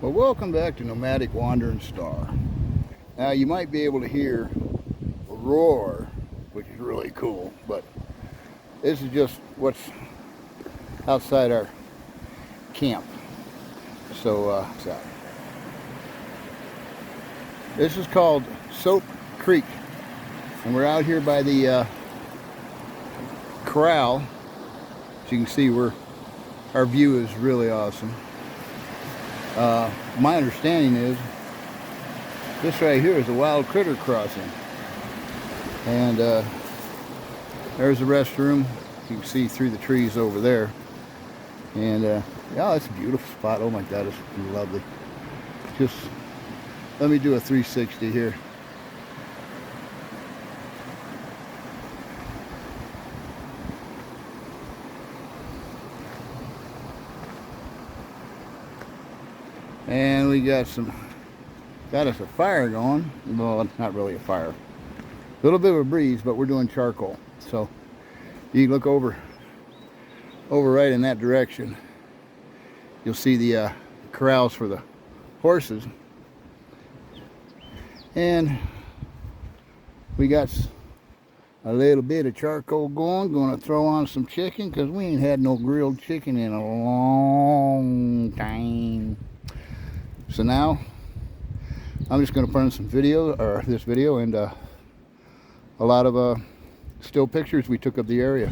Well, welcome back to Nomadic Wandering Star. Now, you might be able to hear a roar, which is really cool, but this is just what's outside our camp. So, this is called Soap Creek, and we're out here by the corral. As you can see, our view is really awesome. My understanding is this right here is a wild critter crossing, and there's the restroom. You can see through the trees over there, and yeah, it's a beautiful spot. Oh my God, it's lovely. Just let me do a 360 here. And we got us a fire going. Well, not really a fire. A little bit of a breeze, but we're doing charcoal. So you can look over right in that direction. You'll see the corrals for the horses. And we got a little bit of charcoal going. Going to throw on some chicken because we ain't had no grilled chicken in a long time. So now I'm just going to put in some video, or this video, and a lot of still pictures we took of the area.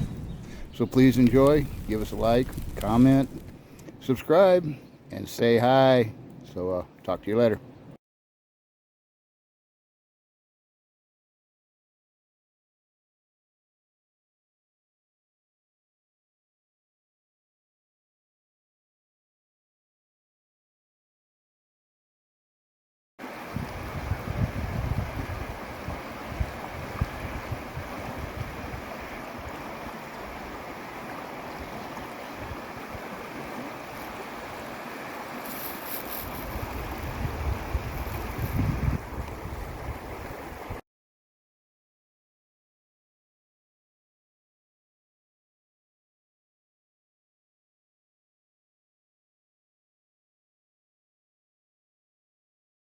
So please enjoy, give us a like, comment, subscribe, and say hi. So talk to you later.